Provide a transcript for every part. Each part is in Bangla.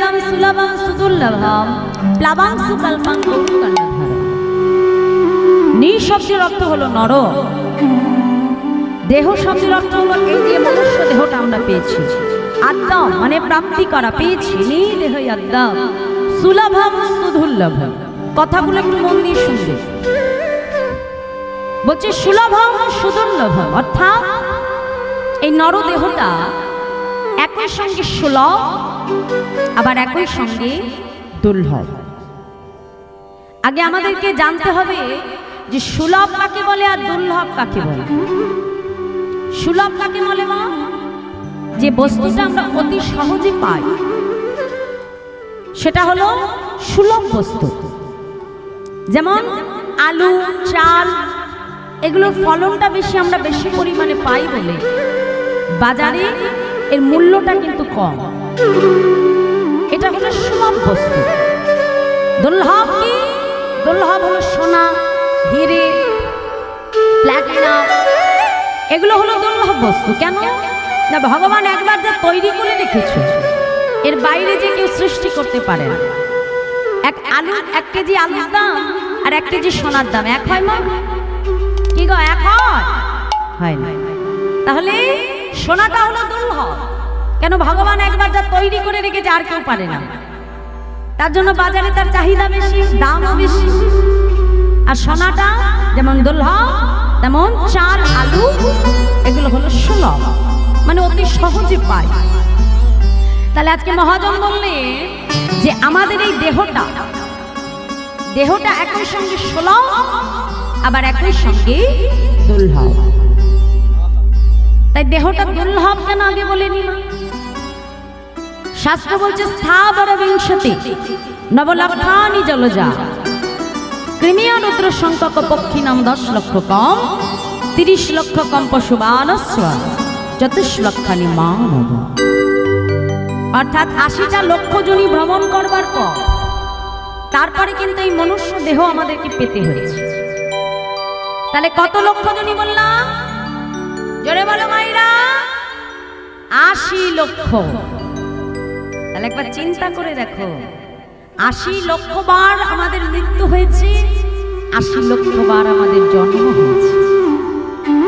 ইদম সুলভম সুদুর্লভম প্লাবাংশু কল্পং গৌরকর্ণধর। নি শব্দের অর্থ হলো নর, দেহ শব্দের অর্থ হলো এই যে মনুষ্য দেহটা আমরা পেয়েছি, আদ্যম মানে প্রাপ্তি করা, পেয়েছি নি দেহ আদ্যম, সুলভম সুদুর্লভম। কথাগুলো একটু মন দিয়ে শুনবে। বলছে সুলভম সুদুর্লভম, অর্থাৎ এই নরদেহটা একই সঙ্গে সুলভ আবার একই সঙ্গে দুর্লভ। আগে আমাদেরকে জানতে হবে যে সুলভ কাকে বলে আর দুর্লভ কাকে বলে। সুলভ কাকে বলে? মা, যে বস্তুটা আমরা অতি সহজে পাই সেটা হলো সুলভ বস্তু। যেমন আলু, চাল, এগুলোর ফলনটা বেশি, আমরা বেশি পরিমাণে পাই বলে বাজারে এর মূল্যটা কিন্তু কম। এটা হলো সুলভ বস্তু। দুর্লভ কি? দুর্লভ হলো সোনা, হিরে, প্লাটিনাম, এগুলো হলো দুর্লভ বস্তু। কেন না, ভগবান একবার যা তৈরি করে রেখেছে এর বাইরে যে কেউ সৃষ্টি করতে পারে না। এক কেজি আলুর দাম আর 1 কেজি সোনার দাম এক হয়? মা কি গো, এক হয় না? তাহলে সোনাটা হলো দুর্লভ। কেন? ভগবান একবার যা তৈরি করে রেখেছে আর কেউ পারে না, তার জন্য বাজারে তার চাহিদা বেশি, দামও বেশি। আর সোনাটা যেমন দুর্লভ তেমন চাল, আলু এগুলো হলো সুলভ, মানে অতি সহজে পায়। তাহলে আজকে মহাজন বললে যে আমাদের এই দেহটা একই সঙ্গে সুলভ আবার একই সঙ্গে দুর্লভ। তাই দেহটা দুর্লভ কেন আগে বলে নিল? শাস্ত্র বলছে স্থাবর বিংশতি নবলক্ষানি জলজা কৃমিয়া রুদ্র সংখ্যক পক্ষী নাম 10 লক্ষ কম 30 লক্ষ কম পশুবানস্ব 24 লক্ষানি মানব। অর্থাৎ 80টা লক্ষ জনি ভ্রমণ করবার পর তারপরে কিন্তু এই মনুষ্য দেহ আমাদেরকে পেতে হয়েছে। তাহলে কত লক্ষ জনি বললাম? জোরে বলো মাইরা। 80 লক্ষ। তাহলে একবার চিন্তা করে দেখো, 80 লক্ষ বার আমাদের মৃত্যু হয়েছে, 80 লক্ষ বার আমাদের জন্ম হয়েছে।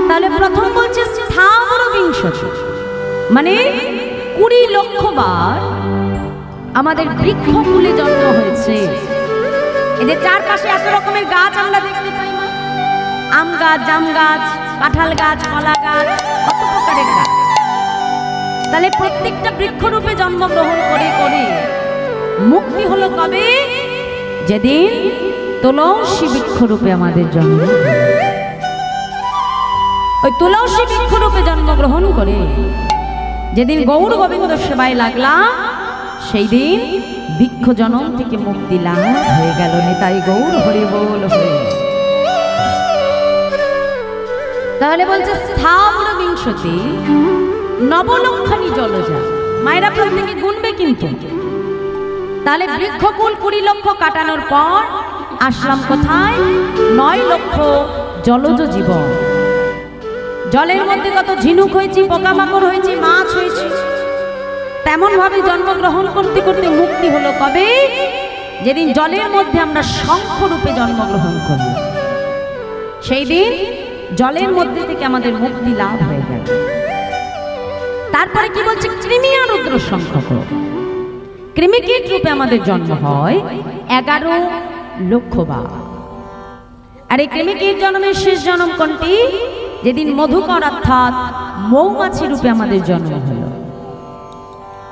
তাহলে প্রথম বলছে স্থাবর বিংশতি, মানে 20 লক্ষ বার আমাদের বৃক্ষকুলে জন্ম হয়েছে। এদের চারপাশে এত রকমের গাছ আমরা দেখতে পাই না? আম গাছ, জাম গাছ, কাঁঠাল গাছ, কলা গাছ, কত প্রকারের গাছ। তাহলে প্রত্যেকটা বৃক্ষরূপে জন্মগ্রহণ করে করে মুক্তি হলো কবে? যেদিন তুলসী বৃক্ষরূপে আমাদের জন্ম। ওই তুলসী বৃক্ষরূপে জন্মগ্রহণ করে যেদিন গৌর গোবিন্দ সেবায় লাগলাম, সেই দিন বৃক্ষ জনম থেকে মুক্তি লাভ হয়ে গেল। নিতাই গৌর হরি বল হরি। তাহলে বলছে স্থাবর বিংশতি নবলক্ষানি জলজা। মায়েরা প্রত্যেকে গুনবে কিন্তু। তাহলে বৃক্ষকুল 20 লক্ষ কাটানোর পর আসলাম কোথায়? 9 লক্ষ জলজ জীবন। জলের মধ্যে কত ঝিনুক হয়েছে, পোকামাকড় হয়েছে, মাছ হয়েছে। তেমন ভাবে জন্মগ্রহণ করতে করতে মুক্তি হলো কবে? যেদিন জলের মধ্যে আমরা শঙ্খ রূপে জন্মগ্রহণ করি, সেই দিন জলের মধ্যে থেকে আমাদের মুক্তি লাভ হয়ে গেল। তারপরে কি বলছে? কৃমিয়া রুদ্র সংখ্যক, কৃমিকীট রূপে আমাদের জন্ম হয় 11 লক্ষ বার। আর এই কৃমিকীট জন্মের শেষ জন্ম কোনটি? যেদিন মধুকর অর্থাৎ মৌমাছি রূপে আমাদের জন্ম হলো।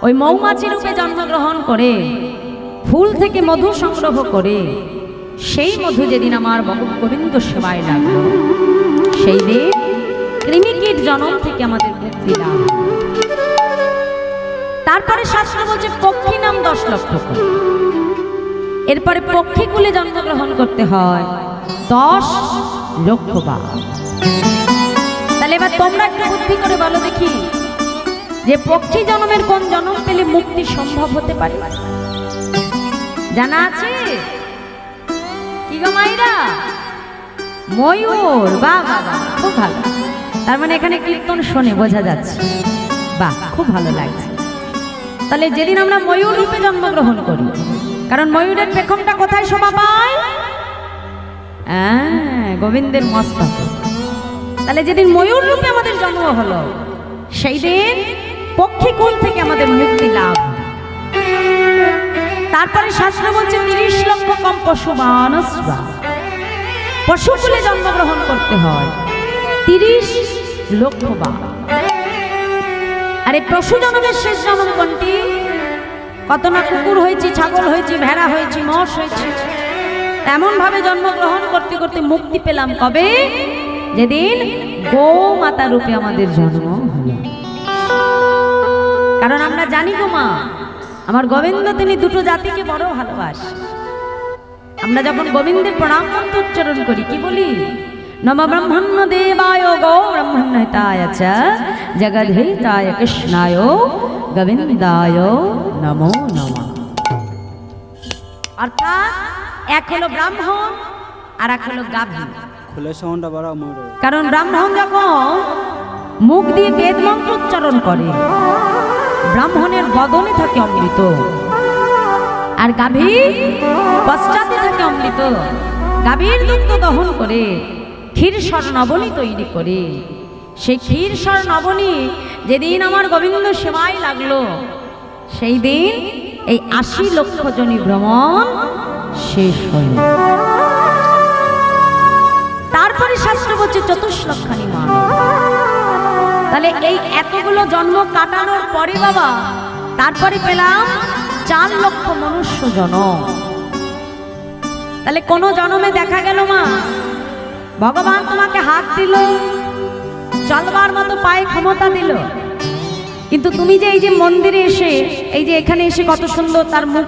ওই মৌমাছি রূপে জন্মগ্রহণ করে ফুল থেকে মধু সংগ্রহ করে সেই মধু যেদিন আমার গোবিন্দ সেবায় লাগলো, সেই দিন কৃমিকীট জন্ম থেকে আমাদের মুক্তি লাভ। তারপরে শাস্ত্র বলছে পক্ষী নাম 10 লক্ষ করে। এরপরে পক্ষীকুলে জন্মগ্রহণ করতে হয় 10 লক্ষ বার। তাহলে এবার তোমরা একটু বুদ্ধি করে বলো দেখি, যে পক্ষী জন্মের কোন জন্ম পেলে মুক্তি সম্ভব হতে পারে? জানা আছে কি গো মাইরা? ময়ূর। বাহ বাহ বাহ, খুব ভালো। তার মানে এখানে কীর্তন শোনে বোঝা যাচ্ছে। বাহ, খুব ভালো লাগছে। তাহলে যেদিন আমরা ময়ূর রূপে জন্মগ্রহণ করি, কারণ ময়ূরের পেখমটা কোথায় শোভা পায়? গোবিন্দের মস্তকে। তাহলে যেদিন ময়ূর রূপে আমাদের জন্ম হলো, সেই দিন পক্ষীকুল থেকে আমাদের মুক্তি লাভ। তারপরে শাস্ত্র বলছে 30 লক্ষ কম পশুমানস্বা, পশুকুলে জন্মগ্রহণ করতে হয় 30 লক্ষ বার। আর এই পশু জন্মের শেষ জন্ম কোনটি? কত না কুকুর হয়েছি, ছাগল হয়েছি, ভেড়া হয়েছি, মোষ হয়েছি, এমন ভাবে জন্মগ্রহণ করতে করতে মুক্তি পেলাম কবে? যেদিন গো মাতা রূপে আমাদের জন্ম হলো। কারণ আমরা জানি গো মা, আমার গোবিন্দ তিনি দুটো জাতিকে বড় ভালোবাসে। আমরা যখন গোবিন্দের প্রণাম মন্ত্র উচ্চারণ করি, কি বলি? নম ব্রহ্মণ্য দেবায় গো ব্রহ্মণ্যতায় চ জগদ্ধিতায় কৃষ্ণায় গোবিন্দায় নমো নমঃ। অর্থাৎ এক হলো ব্রাহ্মণ আর এক হলো গাভী। কারণ ব্রাহ্মণ যখন মুখ দিয়ে বেদ মন্ত্র উচ্চারণ করে, ব্রাহ্মণের বদনে থাকে অমৃত, আর গাভী পশ্চাতে থাকে অমৃত। গাভীর দুগ্ধ দহন করে ক্ষীরসর নবনী তৈরি করে, সেই ক্ষীরসর নবনী যেদিন আমার গোবিন্দ সেবায় লাগলো, সেই দিন এই 80 লক্ষ জনী ভ্রমণ শেষ হল। তারপরে শাস্ত্র বলছে 24 লক্ষানি মানব। তাহলে এই এতগুলো জন্ম কাটানোর পরে বাবা, তারপরে পেলাম 4 লক্ষ মনুষ্য জনম। তাহলে কোন জন্মে দেখা গেল মা, ভগবান তোমাকে হাত দিল, চলবার মতো পায়ে ক্ষমতা দিল, কিন্তু তুমি যে এই যে মন্দিরে এসে, এই যে এখানে এসে কত সুন্দর তার মুখ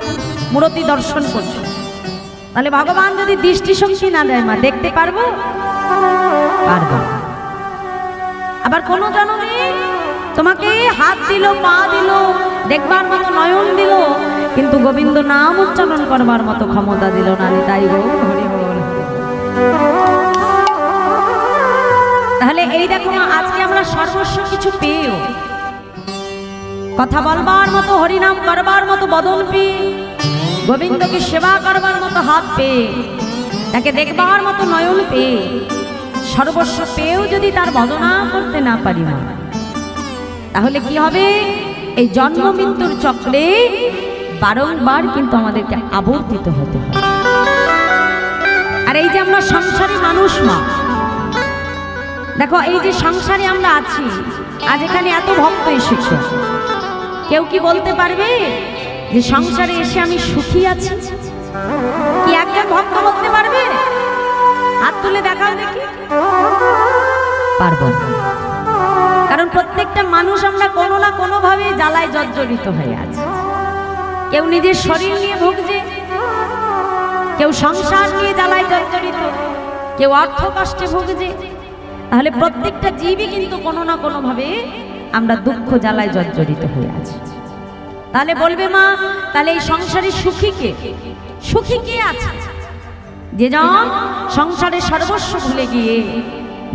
মূর্তি দর্শন করছো, তাহলে ভগবান যদি দৃষ্টিশক্তি না দেয় মা, দেখতে পারবো? পারবো। আবার কোন জন্মে তোমাকে হাত দিল, পা দিল, দেখবার মতো নয়ন দিল, কিন্তু গোবিন্দ নাম উচ্চারণ করবার মতো ক্ষমতা দিল না। তাই গো হরি বল। তাহলে এই দেখো আজকে আমরা সর্বস্ব কিছু পেয়েও, কথা বলবার মতো, হরিনাম করবার মতো বদন পেয়ে, গোবিন্দকে সেবা করবার মতো হাত পেয়ে, তাকে দেখবার মতো নয়ন পেয়ে, সর্বস্ব পেয়েও যদি তার ভজনা করতে না পারি না, তাহলে কি হবে? এই জন্ম মৃত্যুর চক্রে বারংবার কিন্তু আমাদেরকে আবর্তিত হতে হবে। আর এই যে আমরা সংসারী মানুষ মা, দেখো এই যে সংসারে আমরা আছি, আজ এখানে এত ভক্ত এসেছে, কেউ কি বলতে পারবে যে সংসারে এসে আমি সুখী আছি? কি একজন ভক্ত বলতে পারবে? হাত তুলে দেখাও দেখি। পারবো না। কারণ প্রত্যেকটা মানুষ আমরা কোনো না কোনো ভাবে জ্বালায় জর্জরিত হয়ে আছে। কেউ নিজের শরীর নিয়ে ভুগছে, কেউ সংসার নিয়ে জ্বালায় জর্জরিত, কেউ অর্থ কষ্টে ভুগছে। তাহলে প্রত্যেকটা জীবই কিন্তু কোনো না কোনো ভাবে আমরা দুঃখ জ্বালায় জর্জরিত হয়ে আছি। তাহলে বলবে মা, তাহলে এই সংসারে সুখী কে? সুখী কে আছে? যে জন সংসারে সর্বস্ব ভুলে গিয়ে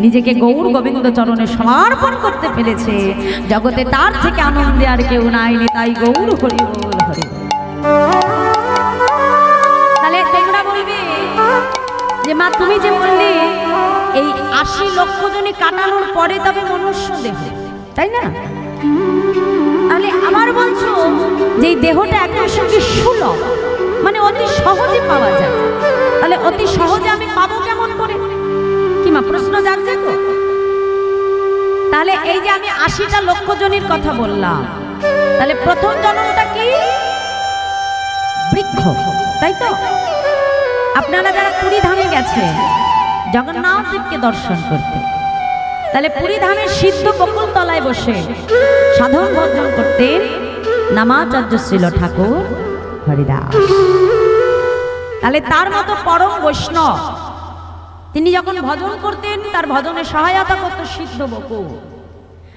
নিজেকে গৌর গোবিন্দ চরণে সমর্পণ করতে পেরেছে, জগতে তার থেকে আনন্দে আর কেউ নাই। তাই গৌর হরি বল, হরি বল। তাহলে তোমরা বলবে যে মা, তুমি যে বললে এই 80 লক্ষ জনী কাটানোর পরে তবে মনুষ্য দেহ, তাই না? তাহলে আবার বলছো যে এই দেহটা একই সঙ্গে সুলভ, মানে অতি সহজে পাওয়া যায়। তাহলে অতি সহজে আমি পাবো কেমন করে? কি মা প্রশ্ন জাগছে তো? তাহলে এই যে আমি 80টা লক্ষ জনের কথা বললাম, তাহলে প্রথম জন্মটা কি? বৃক্ষ, তাই তো? আপনারা যারা পুরী ধামে গেছেন জগন্নাথ দেবকে দর্শন করতে, তাহলে পুরী ধামের সিদ্ধ বকুল তলায় বসে সাধন ভজন করতেন নামাচার্য শ্রীল ঠাকুর হরিদাস। তাহলে তার মতো পরম বৈষ্ণব তিনি যখন ভজন করতেন, তার ভজনে সহায়তা করত সিদ্ধ বকুল।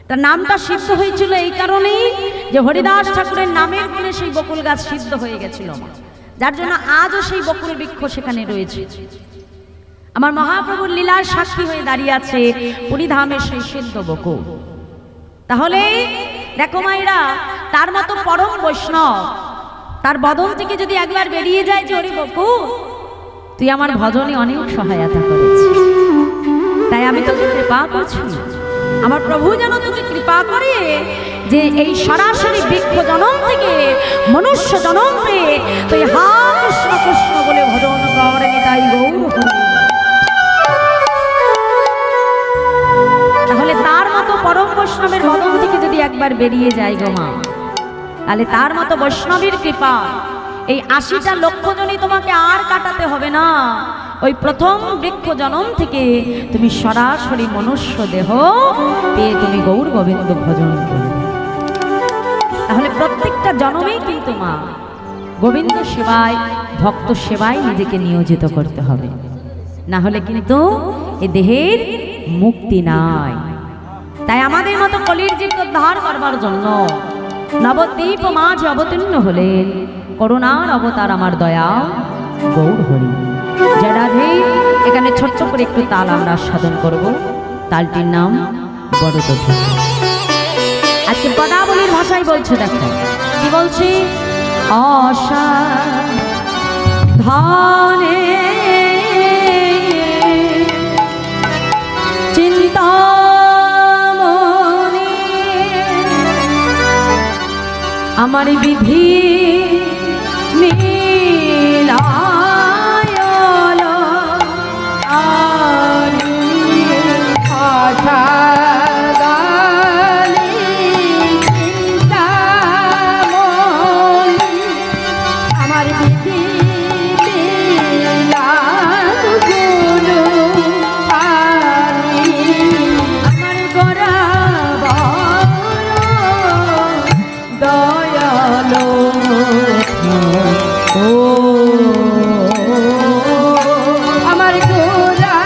তার নামটা সিদ্ধ হয়েছিল এই কারণেই যে হরিদাস ঠাকুরের নামের গুণে সেই বকুল গাছ সিদ্ধ হয়ে গেছিল, যার জন্য আজও সেই বকুল বৃক্ষ সেখানে রয়েছে। আমার মহাপ্রভুর লীলার সাক্ষী হয়ে দাঁড়িয়ে আছে পুরী ধামের সেই সিদ্ধ বকুল। তাহলে দেখো মায়েরা, তার মতো পরম বৈষ্ণব তার বদন থেকে যদি একবার বেরিয়ে যায় যে ওরে বকু তুই আমার ভজনে অনেক সহায়তা করেছিস, তাই আমি তোকে কৃপা করছি, আমার প্রভু যেন তোকে কৃপা করে যে এই সরাসরি বৃক্ষ জনম থেকে মনুষ্য জনমে তুই হা কৃষ্ণ কৃষ্ণ বলে ভজন করে নিতাই গৌর হরি। তাহলে তার মতো পরম বৈষ্ণবের বদন থেকে যদি একবার বেরিয়ে যায় গো মা, তাহলে তার মতো বৈষ্ণবীর কৃপা এই ৮০টা লক্ষ জনই তোমাকে আর কাটাতে হবে না। ওই প্রথম বৃক্ষ জনম থেকে তুমি সরাসরি মনুষ্য দেহ পেয়ে তুমি গৌর গোবিন্দ ভজন করবে। তাহলে প্রত্যেকটা জনমেই কিন্তু মা গোবিন্দ সেবায় ভক্ত সেবায় নিজেকে নিয়োজিত করতে হবে, না হলে কিন্তু এ দেহের মুক্তি নাই। তাই আমাদের মতো কলির জীবকে উদ্ধার করবার জন্য নবদ্বীপ মাঝে অবতীর্ণ হলেন করুণার অবতার আমার দয়া গৌর হরি। জয় রাধে। এখানে ছোট্ট করে একটু তাল আমরা সাধন করব, তালটির নাম বড়দধি। আজকে পদাবলীর ভাষায় বলছে, দেখো কি বলছি, অসাধনে চিন্তামণি আমার বিধি মিলায়ল আরি অসাধনে চিন্তামণি আমার বিধি মিলাগুলো আরি আমার গোরা দয়ালো ও আমার গোরা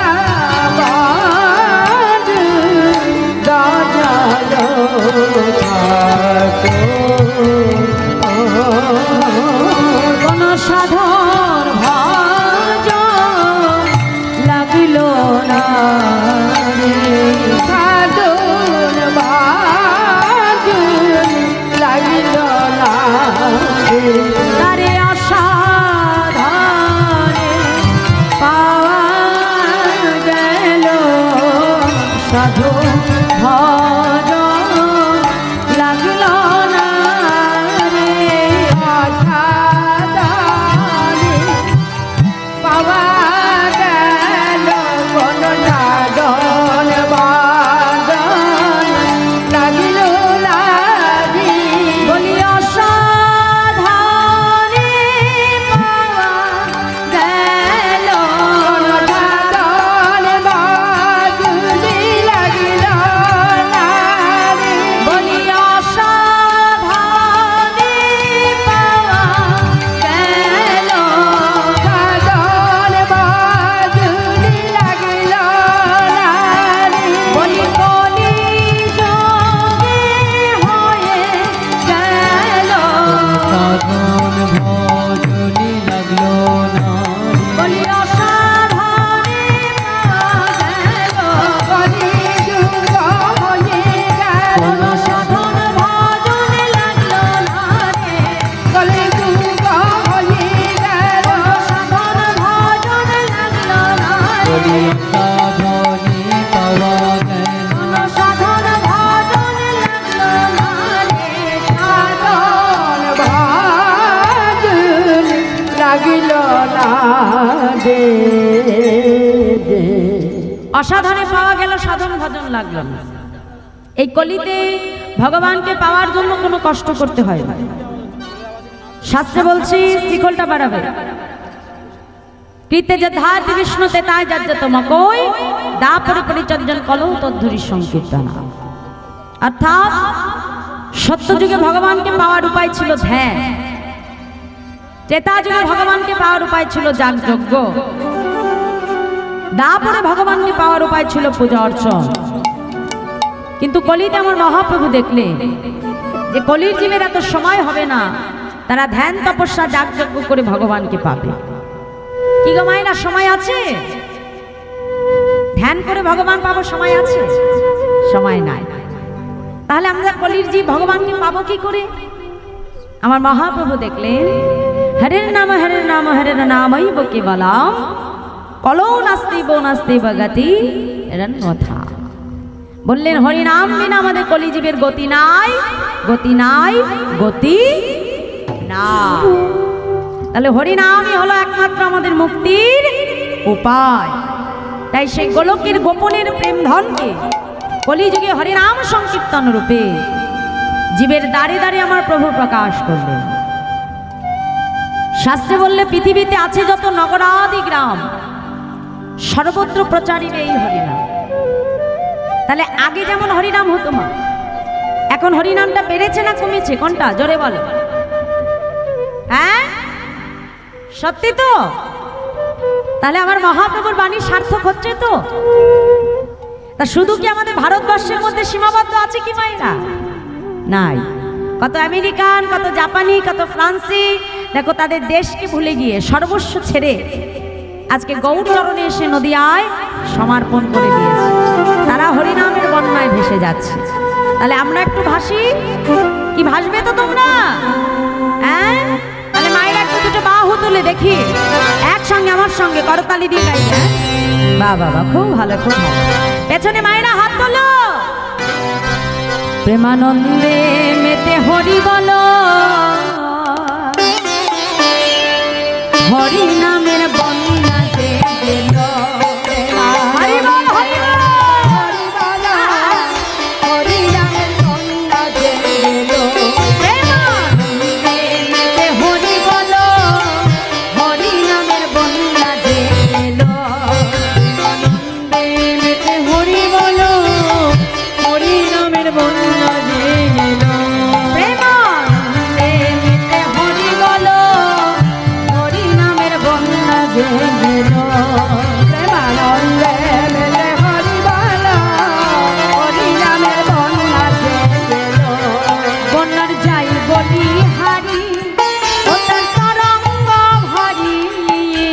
দয়ালো কোন সাধন ভজ লাগিল না রে, সাধন ভজ লাগিল না রে, তারে অসাধনে পাওয়া গেল সাধু ভজ লাগল না রে, অসাধনে পাওয়া গেল কোন সাধন বাদন লাগিল না রে, বলি অসাধনে পাওয়া গেল কোন সাধন বাদুলি লাগিল না রে, বলি অসাধনে পাওয়া গেল সাধন বাদুলি লাগিল না রে, বলি কলি যোগে হয়ে গেল সাধন ভজনে লাগলো না রে, বলি অসাধনে পাওয়া গেল কলি যুগ হয়ে গেল সাধন ভজনে লাগলো না রে, কলি যুগ হয়ে গেল সাধন ভজনে লাগলো না বলি রে, সাধনে পাওয়া গেল সাধন ভজনে লাগলো না রে, সাধন ভজন লাগিল না রে। অসাধনে পাওয়া গেল সাধন ভজন লাগলো না। এই কলিতে ভগবানকে পাওয়ার জন্য কোনো কষ্ট করতে হয় না। শাস্ত্রে বলছি শিকলটা বাড়াবে, কৃতে যে ধাত বিষ্ণুতে তাই যাজ্যত মকই দা পরিচর্যন কল তদ্ধুরি সংকীর্তনা। অর্থাৎ সত্যযুগে ভগবানকে পাওয়ার উপায় ছিল ধ্যান, ত্রেতা যুগে ভগবানকে পাওয়ার উপায় ছিল যাগযজ্ঞ, দাপরে ভগবানকে পাওয়ার উপায় ছিল পূজা অর্চন। কিন্তু কলিতে আমার মহাপ্রভু দেখলে যে কলির জীবের এত সময় হবে না, তারা ধ্যান তপস্যা যাগযজ্ঞ করে ভগবানকে পাবে। কি গো মায়েরা, সময় আছে? ধ্যান করে ভগবান পাবো সময় আছে? সময় নাই। তাহলে আমরা কলির জীব ভগবানকে পাবো কি করে? আমার মহাপ্রভু দেখলেন হরের নাম হরের নামই বকে বলাম কলৌ নাস্তি বগতি এরন কথা বললেন হরিনাম বিনা আমাদের কলিজীবের গতি নাই গতি নাই গতি না। তাহলে হরিনামই হলো একমাত্র আমাদের মুক্তির উপায়। তাই সেই গোলকের গোপনের প্রেম ধনকে কলিযুগে হরিনাম সংকীর্তন রূপে জীবের দ্বারে দ্বারে আমার প্রভু প্রকাশ করলেন। শাস্ত্রে বললে পৃথিবীতে আছে যত নগরাদি গ্রাম সর্বত্র প্রচারিত এই হরিনাম। তাহলে আগে যেমন হরিনাম হতো মা, এখন হরিনামটা বেড়েছে না কমেছে? কোনটা জোরে বলো? হ্যাঁ সত্যি তো? তাহলে আমার মহাপ্রভুর বাণী সার্থক হচ্ছে তো? তা শুধু কি আমাদের ভারতবর্ষের মধ্যে সীমাবদ্ধ আছে কি মায়েরা? নাই। কত আমেরিকান, কত জাপানি, কত ফ্রান্সি দেখো তাদের দেশকে ভুলে গিয়ে সর্বস্ব ছেড়ে আজকে গৌর চরণে এসে নদিয়ায় সমর্পণ করে দিয়েছে। তারা হরিনামের বন্যায় ভেসে যাচ্ছে। তাহলে আমরা একটু ভাসি কি? ভাসবে তো তোমরা? হ্যাঁ তাহলে মায়েরা একটু দুটো বাহু তুলে দেখি একসঙ্গে আমার সঙ্গে করতালি দিয়ে গাই। বাহ বাবা খুব ভালো খুব ভালো। পেছনে মায়েরা হাত তোলো। প্রেমানন্দে মেতে হরি বলো, হরি নামের বন্যাতে গেল। হরি বল হরি বল হরি নামের বন্যাতে গেল। প্রেমানন্দে মেতে হরি বলো, হরি নামের বন্যাতে গেল। আনন্দে মেতে হরি বলো, হরি নামের বন্যা যে গেল। প্রেমানন্দে মেতে হরি বলো, হরি নামের বন্যা যে গেল। প্রেমানন্দে মেতে হরি বলো, হরি নামের বন্যা যে গেল। বন্যার যাই বলি হারি ও তার তরঙ্গ ভারী।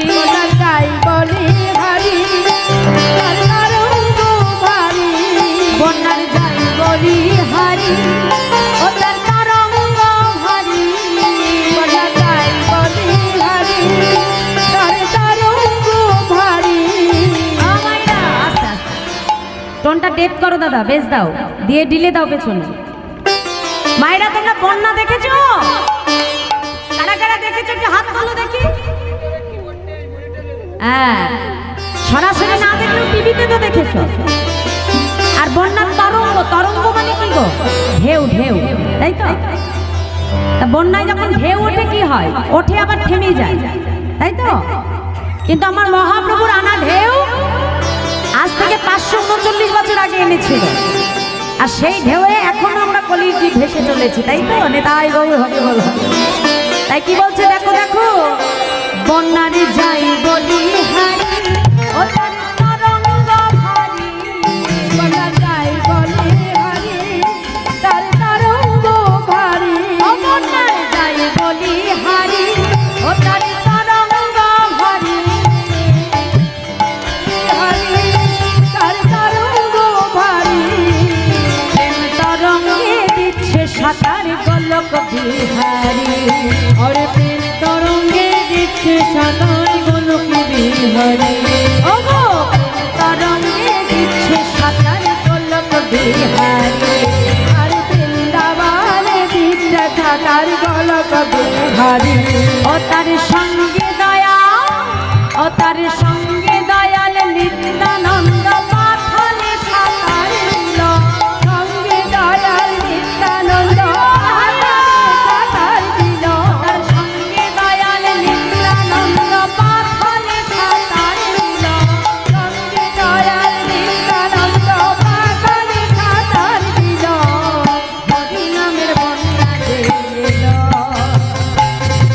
বন্যার যাই বলি হারি, তার তরঙ্গ ভারী। বন্যার যাই বলি হারি ও তার তরঙ্গ ভারী। বন্যার যাই বলি হারি, তার তরঙ্গ ভারী। মাইরা আস্তে আস্তে টোনটা টেপ করো দাদা, বেশ দাও দিয়ে ডিলে দাও পেছনে। মায়েরা তোমরা বন্যা দেখেছো? কারা কারা দেখেছো একটু হাত তোলো দেখি। হ্যাঁ সরাসরি না দেখলেও টিভিতে তো দেখেছো। আর বন্যার তরঙ্গ, তরঙ্গ মানে কি গো? ঢেউ ঢেউ, তাই তো? তা বন্যায় যখন ঢেউ ওঠে কি হয়? ওঠে আবার থেমে যায়, তাই তো? কিন্তু আমার মহাপ্রভুর আনা ঢেউ আজ থেকে 539 বছর আগে এনেছিল। আর সেই ঢেউয়ে এখনো আমরা কলিযুগে ভেসে চলেছি, তাই তো? নেতাই গৌর হবে বলো। তাই কি বলছে দেখো দেখো, বন্যারে যাই বলি হারি ও তার তরঙ্গ ভারী। বন্যার যাই বলি হারি, তার তরঙ্গ ভারী। ও বন্যারে যাই বলি হারি ও তার তরঙ্গ ভারী। হারি, তার তরঙ্গ ভারী। প্রেম তরঙ্গে দিচ্ছে সাঁতার গোলক বিহারী। ওরে প্রেম তরঙ্গে দিচ্ছে সাঁতার গোলক বিহারী। ও গো তরঙ্গে দিচ্ছে সাঁতার গোলক বিহারী। আর বৃন্দাবনে দিচ্ছে সাঁতার গোলক বিহারী। ও তার সঙ্গে দয়াল, ও তার সঙ্গে দয়াল নিত্যানন্দ পাথালে সাঁতার দিল। সঙ্গে দয়াল নিত্যানন্দ সাঁতার দিল। তার সঙ্গে দয়াল নিত্যানন্দ পাথালে সাঁতার দিল। সঙ্গে দয়াল নিত্যানন্দ পাথালে সাঁতার দিল। হরি নামের বন্যা যে এলো।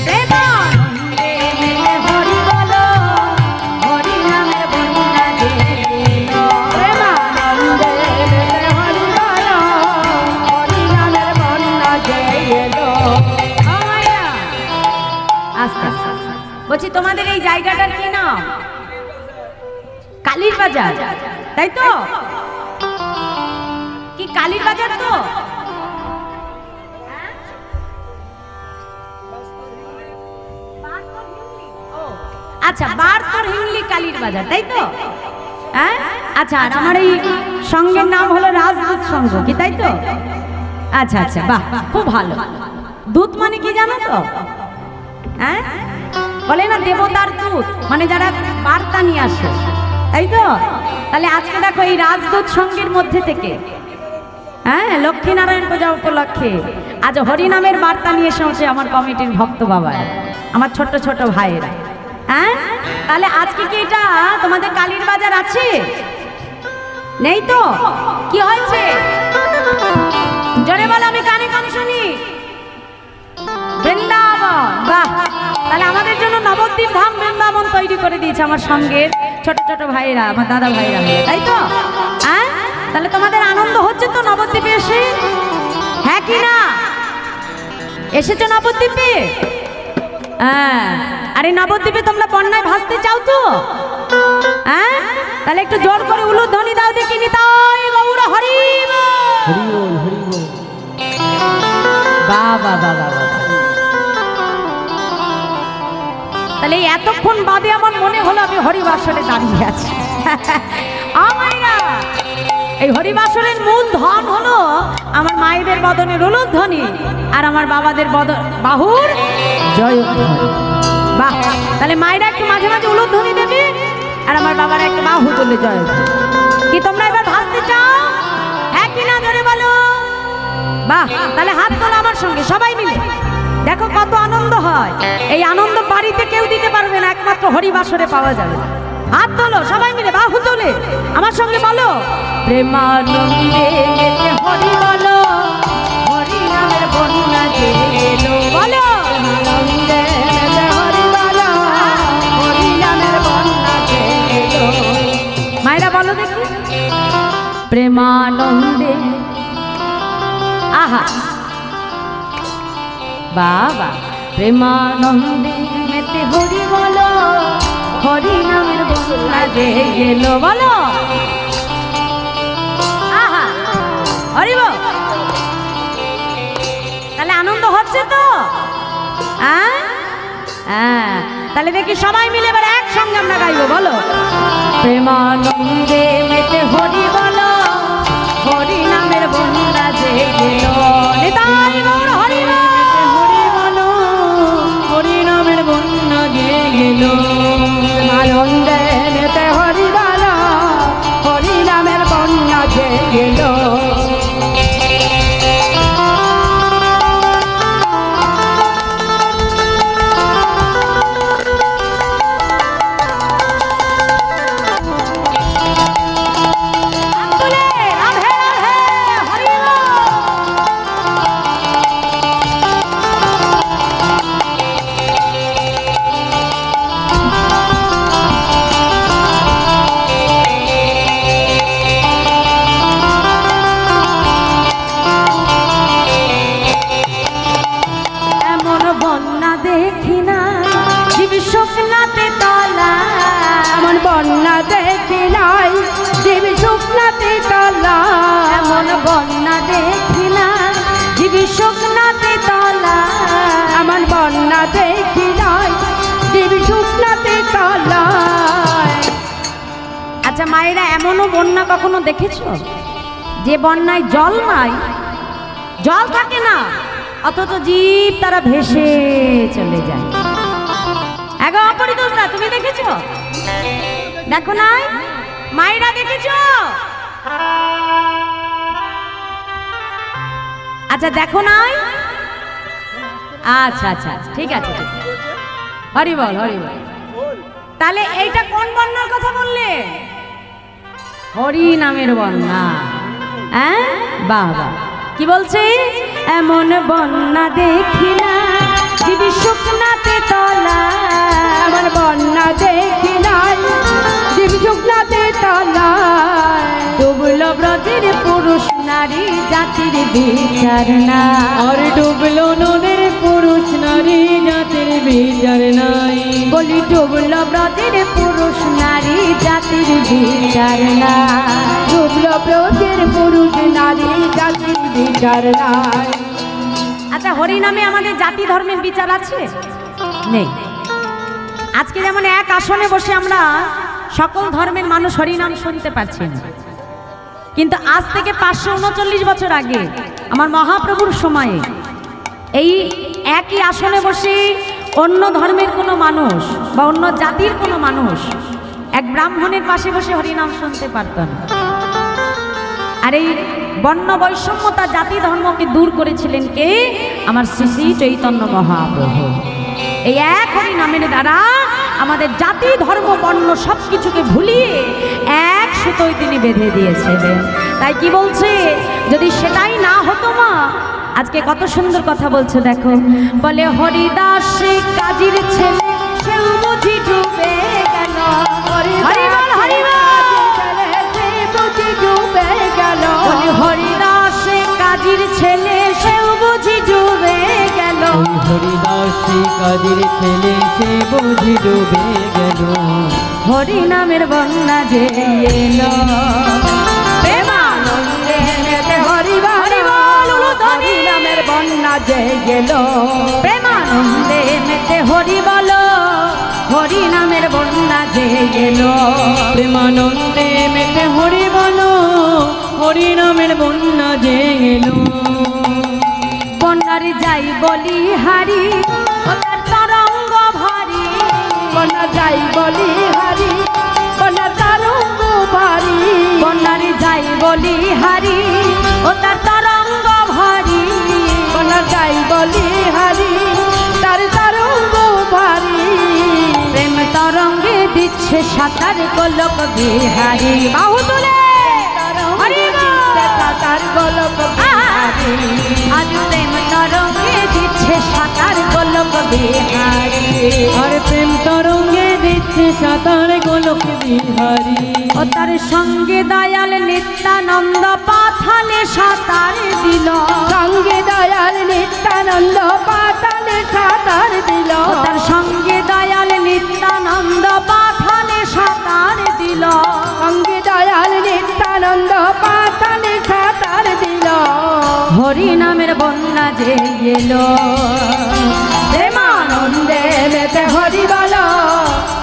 প্রেমানন্দে মেতে হরি বলো, হরি নামের বন্যা যে এলো। প্রেমানন্দে মেতে হরি বলো, হরি নামের বন্যা যে এলো। ও মাইয়া, আস্তে আস্তে বলছি তোমাদের এই জায়গাটার কি নাম? কালীর বাজার, তাই তো? কি কালীর বাজার তো? আচ্ছা, বারতর হিংলি কালীর বাজার, তাই তো? হ্যাঁ, আচ্ছা, আর আমার এই সঙ্গের নাম হলো রাজদূত সংঘ, কি তাই তো? আচ্ছা আচ্ছা, বাহ, খুব ভালো। দূত মানে কি জানো তো? হ্যাঁ, বলে না দেবতার দূত, মানে যারা বার্তা নিয়ে আসে, তাই তো? তাহলে আজকে দেখো এই রাজদূত সংঘের মধ্যে থেকে, হ্যাঁ, লক্ষ্মীনারায়ণ পূজা উপলক্ষে আজ হরিনামের বার্তা নিয়ে এসেছে আমার কমিটির ভক্ত বাবা, আমার ছোট ছোট ভাইয়েরা। হ্যাঁ, তাহলে আজকে কি এটা তোমাদের কালীর বাজার আছে? নেই তো? কি হয়েছে জোরে বলো, আমি কানে কম শুনি। বৃন্দাবন, বাহ, তাহলে আমাদের জন্য নবদ্বীপ ধাম বৃন্দাবন তৈরি করে দিয়েছে আমার সঙ্গের ছোট ছোট ভাইরা, আমার দাদা ভাইরা, তাই তো? হ্যাঁ, তাহলে তোমাদের আনন্দ হচ্ছে তো নবদ্বীপে এসে? হ্যাঁ কি না? এসেছো নবদ্বীপে? হ্যাঁ, আরে নবদ্বীপে তোমরা বন্যায় ভাসতে চাও তো? হ্যাঁ, তাহলে একটু জোর করে উলুধ্বনি দাও দেখি, নিতাই গৌর হরি বল। বাহ বাহ বাহ বাহ। তাহলে এতক্ষণ বাদে আমার মনে হলো আমি হরিবাসরে দাঁড়িয়ে আছি। এই হরিবাসরের মূল ধন হলো আমার মায়েদের বদনের উলুধ্বনি আর আমার বাবাদের বাহুর জয়ধ্বনি। বাহ, তাহলে মায়েরা একটু মাঝে মাঝে উলুধ্বনি দেবে আর আমার বাবারা একটু বাহু তুলে জয়। কি তোমরা এবার ভাবতে চাও? হ্যাঁ কি না জোরে বলো। বাহ, তাহলে হাত তোলো আমার সঙ্গে সবাই মিলে, দেখো কত আনন্দ হয়। এই আনন্দ বাড়িতে কেউ দিতে পারবে না, একমাত্র হরিবাসরে পাওয়া যাবে। হাত তোলো সবাই মিলে, বাহু তোলে আমার সঙ্গে বলো, প্রেমানন্দে হরি বলো, হরি নামের বন্যা এলো বলো, আনন্দে হরি বলো, হরি নামের বন্যা এলো। মায়েরা বলো দেখি, প্রেমানন্দে। আহা বাবা, প্রেমানন্দে মেতে হরি বলো, হরি নামের বন্যা গেল বলো। আহা, হরি বল। তাহলে আনন্দ হচ্ছে তো? হ্যাঁ, তাহলে দেখি সবাই মিলে এবার একসঙ্গে আমরা গাইবো, বলো, প্রেমানন্দে মেতে হরি বলো, হরি নামের বন্যা গেল। নিতাই গৌর হরি বলো, হরি নামের বন্যা গেল। আনন্দে মেতে হরি বলো, হরি নামের বন্যা গেল। বন্যা দেখি নাই জীবী শুকনাতে তলা, এমন বন্যা দেখি না জীবী শুকনাতে তলা, এমন বন্যা দেখি নাই জীবী শুকনাতে তলা। আচ্ছা মায়েরা, এমনও বন্যা কখনো দেখেছো যে বন্যায় জল নাই, জল থাকে না, অথচ জীব তারা ভেসে চলে যায়? এগো অপরিদোষরা, তুমি দেখেছো? দেখো নাই মায়েরা, দেখেছো? আচ্ছা দেখো নাই? আচ্ছা আচ্ছা, ঠিক আছে, হরি বল হরি বল। তাহলে এইটা কোন বন্যার কথা বললে? হরি নামের বন্যা। হ্যাঁ, বাবা কি বলছে? এমন বন্যা দেখি না জীবী শুকনাতে তলা, এমন বন্যা দেখি নাই জীবী শুকনাতে তলা। ডুবলো ব্রজের পুরুষ নারী জাতির বিচার না, আর ডুবলো নদের পুরুষ নারী জাতির বিচার নাই। বলি ডুবলো ব্রজের পুরুষ নারী জাতির বিচার না, ডুবলো ব্রজের পুরুষ নারী জাতির বিচার নাই। আচ্ছা হরি নামে আমাদের জাতি ধর্মের বিচার আছে? নেই। আজকে যেমন এক আসনে বসে আমরা সকল ধর্মের মানুষ হরিনাম শুনতে পাচ্ছি না, কিন্তু আজ থেকে 539 বছর আগে আমার মহাপ্রভুর সময়ে এই একই আসনে বসে অন্য ধর্মের কোনো মানুষ বা অন্য জাতির কোনো মানুষ এক ব্রাহ্মণের পাশে বসে হরিনাম শুনতে পারত না। আর এই বর্ণ বৈষম্যতা জাতি ধর্মকে দূর করেছিলেন কে? আমার শ্রী শ্রী চৈতন্য মহাপ্রভু। এই এক হরিনামের দ্বারা আমাদের জাতি ধর্ম বর্ণ সব কিছুকে ভুলিয়ে এক সুতোয় তিনি বেঁধে দিয়েছিলেন। তাই কি বলছে, যদি সেটাই না হতো মা, আজকে কত সুন্দর কথা বলছে দেখো, বলে হরিদাস কাজীর ছেলে সেও বুঝি ডুবে গেল, হরিবল হরিদাস কাজীর ছেলে সেও বুঝি ডুবে গেল, হরিদাস কাজীর ছেলে সে বুঝি ডুবে গেল, হরিনামের বন্যা যে এলো, প্রেমানন্দে মেতে হরিবল হরিনামের বন্যা যে গেল, প্রেমানন্দে মেতে হরিবল হরিনামের বন্যা যে গেল, প্রেমানন্দে মেতে হরিবল হরিনামের বন্যা যে গেল, বন্যার যাই বলি হারি ওটার তরঙ্গ ভারী, বন্যা যাই বলি হারি বন্যার তরঙ্গ ভারী, বন্যার যাই বলি হারি ওটার তরঙ্গ ভারী, বন্যার যাই বলি হারি তার তরঙ্গ ভারী, প্রেম তরঙ্গে দিচ্ছে সাঁতার গোলক বিহারি, বাহু তুলে সাঁতার গোলক বিহারি, আজ প্রেম তরঙ্গে দিচ্ছে সাঁতার গোলক বিহারি, আর প্রেম তরঙ্গে দিচ্ছে সাঁতার গোলক বিহারি, ও তার সঙ্গে দয়াল নিত্যানন্দ পাথালে সাঁতার দিল, সঙ্গে দয়াল নিত্যানন্দ পাথালে সাঁতার দিল, তার সঙ্গে দয়াল নিত্যানন্দ পাথালে সাঁতার দিল, সঙ্গে দয়াল নিত্যানন্দ পাথালে সাঁতার দিল, হরিনামের বন্যা যে এলো, প্রেমানন্দে মেতে হরিবল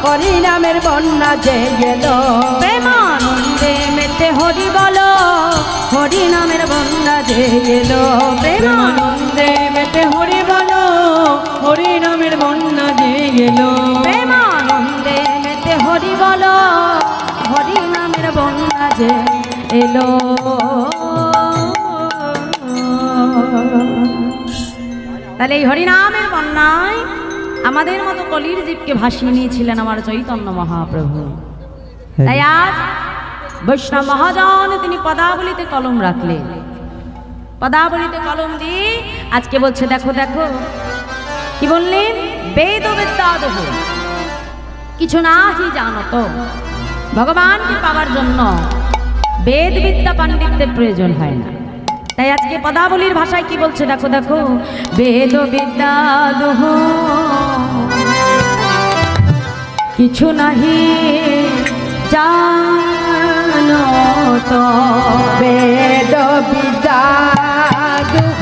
হরিনামের বন্যা যে এলো, প্রেমানন্দে মেতে হরিবল হরিনামের বন্যা যে এলো, প্রেমানন্দে মেতে হরিবল হরিনামের বন্যা যে গেল, প্রেমানন্দে মেতে হরিবল হরিনামের বন্যা যে এলো। তাহলে এই হরিনামের বন্যায় আমাদের মতো কলির জীবকে ভাসিয়ে নিয়েছিলেন আমার চৈতন্য মহাপ্রভু। তাই আজ বৈষ্ণব মহাজন তিনি পদাবলিতে কলম রাখলেন, পদাবলিতে কলম দিয়ে আজকে বলছে দেখো দেখো কি বললেন, বেদ বিদ্যাদহ কিছু নাহি জানত, ভগবানকে পাওয়ার জন্য বেদ বিদ্যা পাণ্ডিত্যের প্রয়োজন হয় না। তাই আজকে পদাবলীর ভাষায় কি বলছে দেখো দেখো, বেদ বিদ্যাদহ কিছু নাহি জানত, বেদ বিদ্যাদহ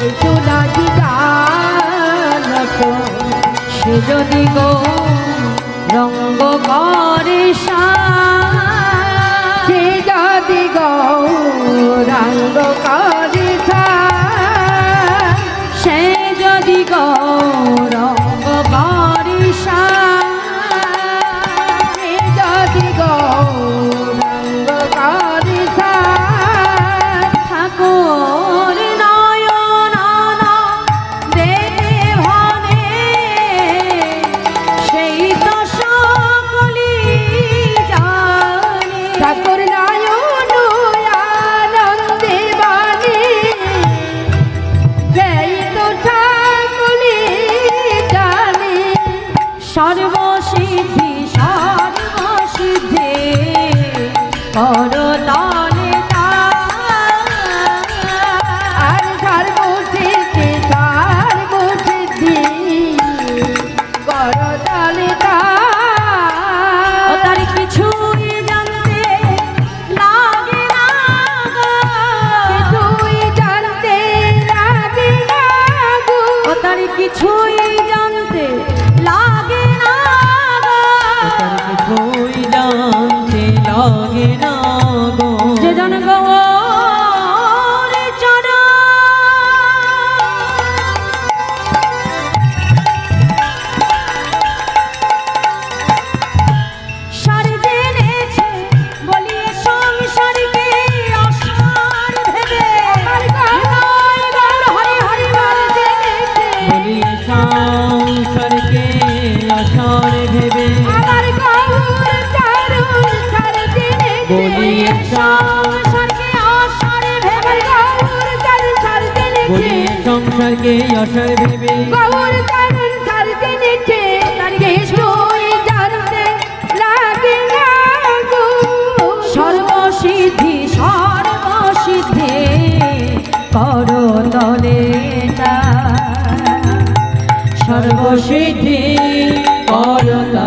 কিছু নাহি জানত, সে যদি গো রঙ্গ করে সে যদি গৌরাঙ্গ করে সে যদি গৌরঙ্গ করে সে যদি গৌরাঙ্গ করে ঠাকুর নয়ন দেবে ভনে সেই তো সকলি জানে, ঠাকুর নয়ন আনন্দে বাণী সেই তো সকলি জানে, সর্বসিদ্ধি সর্বসিদ্ধি করতলে আর সর্বসিদ্ধি সর্বসিদ্ধি করতলে তার কিছুই জানতে লাগে না, কিছুই জানতে লাগে না, তার কিছুই জানতে লাগে লাগে না গো যে জন গৌর চরণ সার জেনেছে বলিয়ে সংসারকে অসার ভেবে হরি হরি বল জেনেছে বলিয়ে সংসারকে আসার ভেবে আমার গৌর চরণ সার জেনেছে বলিয়ে সংসারকে অসার ভেবে গৌর চরণ সার জেনেছে বলিয়ে সংসারকে আসার ভেবে গৌর চরণ সার জেনেছে তার কিছুই জানতে লাগে না গো সর্বসিদ্ধি সর্বসিদ্ধি করো তলে সর্বসিদ্ধি করতা